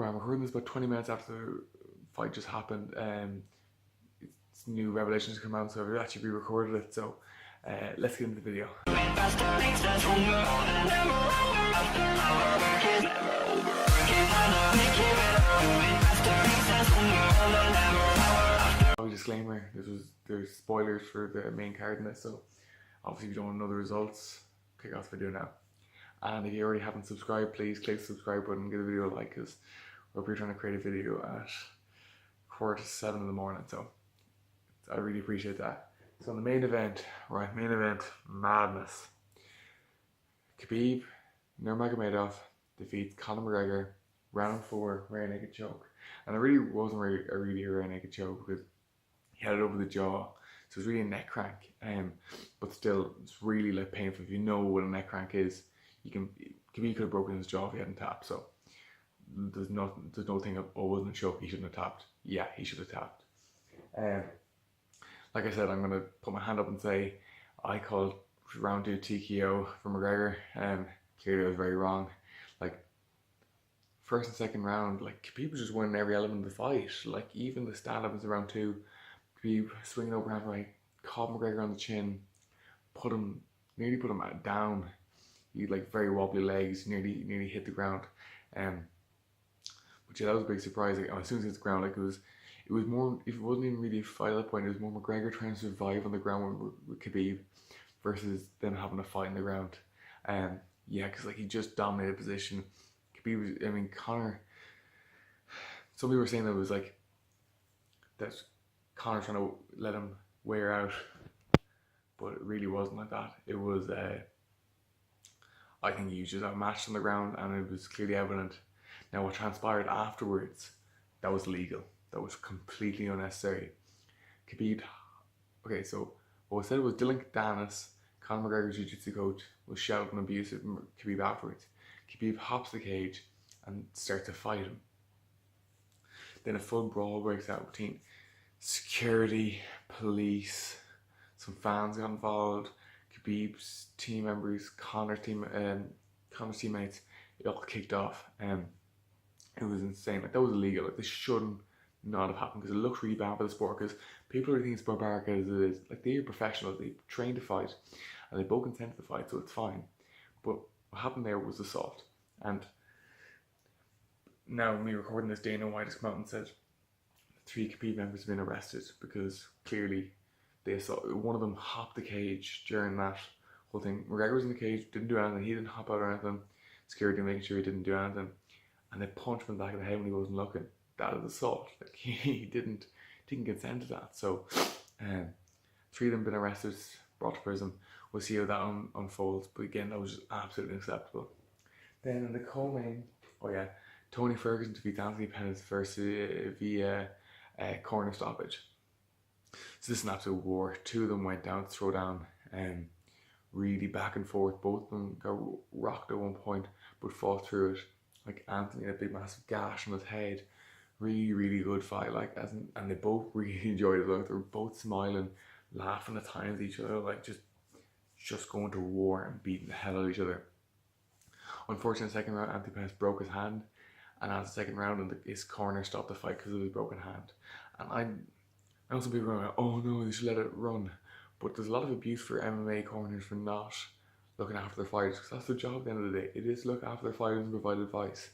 I'm recording this about 20 minutes after the fight just happened. It's new revelations come out, so I've actually re-recorded it. So let's get into the video. Disclaimer: there's spoilers for the main card in this, so obviously if you don't want to know the results, click off the video now. And if you already haven't subscribed, please click the subscribe button and give the video a like, because we're trying to create a video at 6:45 in the morning, so I really appreciate that. So the main event, madness. Khabib Nurmagomedov defeats Conor McGregor, round 4, rear naked choke. And it really wasn't really a rear naked choke, because he had it over the jaw, so it's really a neck crank. But still, it's really like painful. If you know what a neck crank is, Khabib could have broken his jaw if he hadn't tapped. So there's no thing of, oh, wasn't a choke, he shouldn't have tapped. Yeah, he should have tapped. Like I said, I'm gonna put my hand up and say I called round 2 TKO for McGregor. Clearly I was very wrong. Like, first and second round, like, Khabib was just winning every element of the fight. Like, even the stand-up was around 2. Khabib swinging over hand right, caught McGregor on the chin, nearly put him down. He had like very wobbly legs, nearly hit the ground. But yeah, that was a big surprise. Like, as soon as he hit the ground, like it was more, if it wasn't even really a fight at that point, it was more McGregor trying to survive on the ground with Khabib versus them having a fight on the ground. Yeah, because like he just dominated position. Khabib was, Conor, some people were saying that it was like that Conor trying to let him wear out, but it really wasn't like that. It was I think he was just outmatched on the ground, and it was clearly evident. Now what transpired afterwards, that was illegal. That was completely unnecessary. Khabib, okay, so what was said was Dylan Danis, Conor McGregor's jiu-jitsu coach, was shouting abuse at Khabib afterwards. Khabib hops the cage and starts to fight him. Then a full brawl breaks out between security, police, some fans got involved, Khabib's team members, Conor's teammates, it all kicked off. It was insane. Like, that was illegal. Like, this shouldn't not have happened, because it looks really bad for the sport, because people already think it's barbaric as it is. Like, they're professionals, they train to fight, and they both consent to the fight, so it's fine. But what happened there was assault. And now, when we're recording this, Dana White has come out and said 3 Khabib members have been arrested, because clearly they saw one of them hopped the cage during that whole thing. McGregor was in the cage, didn't do anything, he didn't hop out or anything. Security making sure he didn't do anything, and they punched him in the back of the head when he wasn't looking. That is assault. Like, he didn't consent to that. So 3 of them been arrested, brought to prison. We'll see how that unfolds, but again, that was just absolutely unacceptable. Then in the co-main, Tony Ferguson defeats Anthony Pettis via corner stoppage. So this is an absolute war. 2 of them went down to throw down, really back and forth. Both of them got rocked at one point, but fought through it. Like, Anthony had a big massive gash on his head. Really good fight. Like, and they both really enjoyed it. Like, they were both smiling, laughing at times at each other, like just going to war and beating the hell out of each other. Unfortunately, in the second round, Anthony Pettis broke his hand, and as the second round, his corner stopped the fight because of his broken hand. And I know some people are going, oh no, they should let it run. But there's a lot of abuse for MMA corners for not looking after their fighters, because that's their job at the end of the day. It is to look after their fighters and provide advice.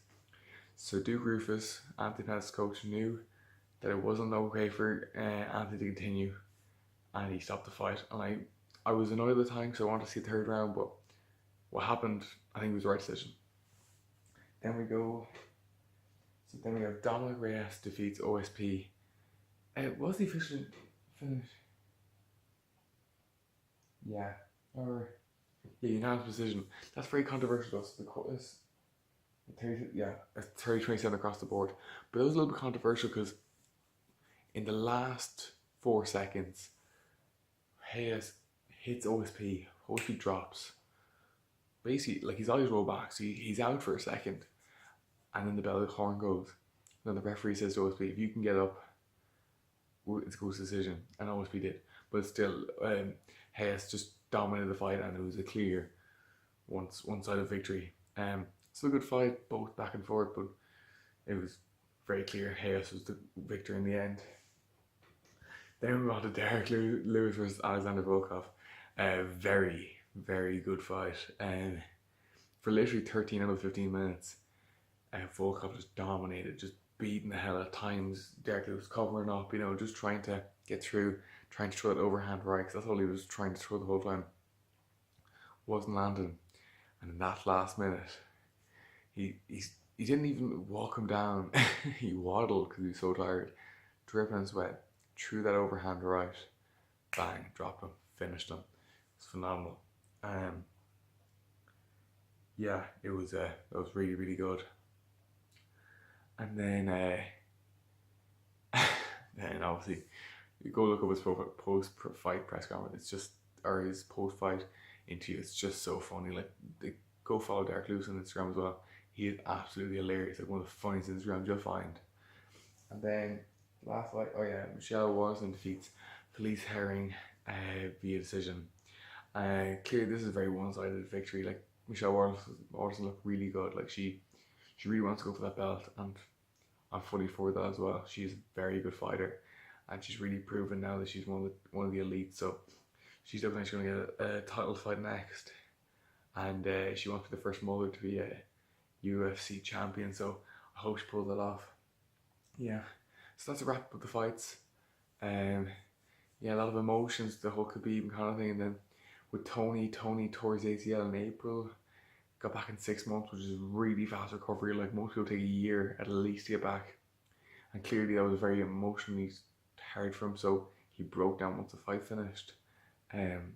So Duke Rufus, Anthony Pettis' coach, knew that it wasn't okay for Anthony to continue, and he stopped the fight. And I was annoyed at the time, because I wanted to see the third round, but what happened, I think it was the right decision. Then we have Dominic Reyes defeats OSP. Was the official finish? Yeah, unanimous decision. That's very controversial. So it's 30-27 across the board. But it was a little bit controversial, because in the last 4 seconds, Hayes hits OSP. OSP drops. Basically, like, his eyes roll back, so he's out for a second, and then the bell horn goes. Then the referee says to OSP, if you can get up, it's a good decision, and OSP did. But still, Hayes just dominated the fight, and it was a clear one-sided victory. Still a good fight, both back and forth, but it was very clear Hayes was the victor in the end. Then we got to Derek Lewis versus Alexander Volkov. A very, very good fight. For literally 13 out of 15 minutes, Volkov just dominated, just beating the hell at times. Derek Lewis covering up, just trying to get through, trying to throw that overhand right, because that's all he was trying to throw the whole time. Wasn't landing. And in that last minute, he didn't even walk him down. He waddled because he was so tired, dripping in sweat, threw that overhand right, bang, dropped him, finished him. It's phenomenal. Yeah, it was really, really good. And then then obviously you go look up his post-fight press conference. It's just, or his post-fight interview. It's just so funny. Like, go follow Derek Lewis on Instagram as well. He is absolutely hilarious. Like, one of the funniest Instagrams you'll find. And then last fight, Michelle Waterson defeats Felice Herring via decision. Clearly, this is a very one-sided victory. Like, Michelle Waterson looked really good. Like, she really wants to go for that belt, and I'm fully for that as well. She's a very good fighter, and she's really proven now that she's one of the elites. So she's definitely going to get a title fight next, and she wants to be the first mother to be a UFC champion. So I hope she pulls that off. Yeah, so that's a wrap up of the fights. Yeah, a lot of emotions, the whole Khabib kind of thing, and then with Tony tore his ACL in April. Got back in 6 months, which is really fast recovery. Like, most people take a year at least to get back, and clearly that was very emotionally hard for him. So he broke down once the fight finished, and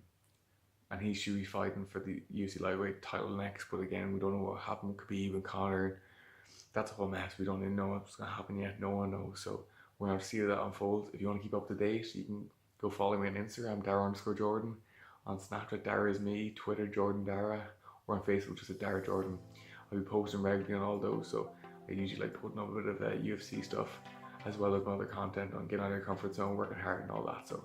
he should be fighting for the UFC lightweight title next. But again, we don't know what happened with Khabib and Conor. That's a whole mess. We don't even know what's going to happen yet. No one knows. So we're going to see how that unfolds. If you want to keep up to date, you can go follow me on Instagram, Dara_Jordan. On Snapchat, Dara is me. Twitter, Jordan Dara. Or on Facebook, just at Dara Jordan. I'll be posting regularly on all those, so I usually like putting up a bit of UFC stuff, as well as other content on getting out of your comfort zone, working hard and all that. So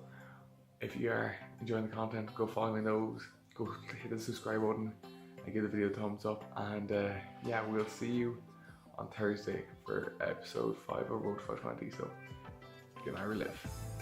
if you are enjoying the content, go follow me on those, go hit the subscribe button and give the video a thumbs up, and yeah, we'll see you on Thursday for episode 5 of Road to 520. So get out, live.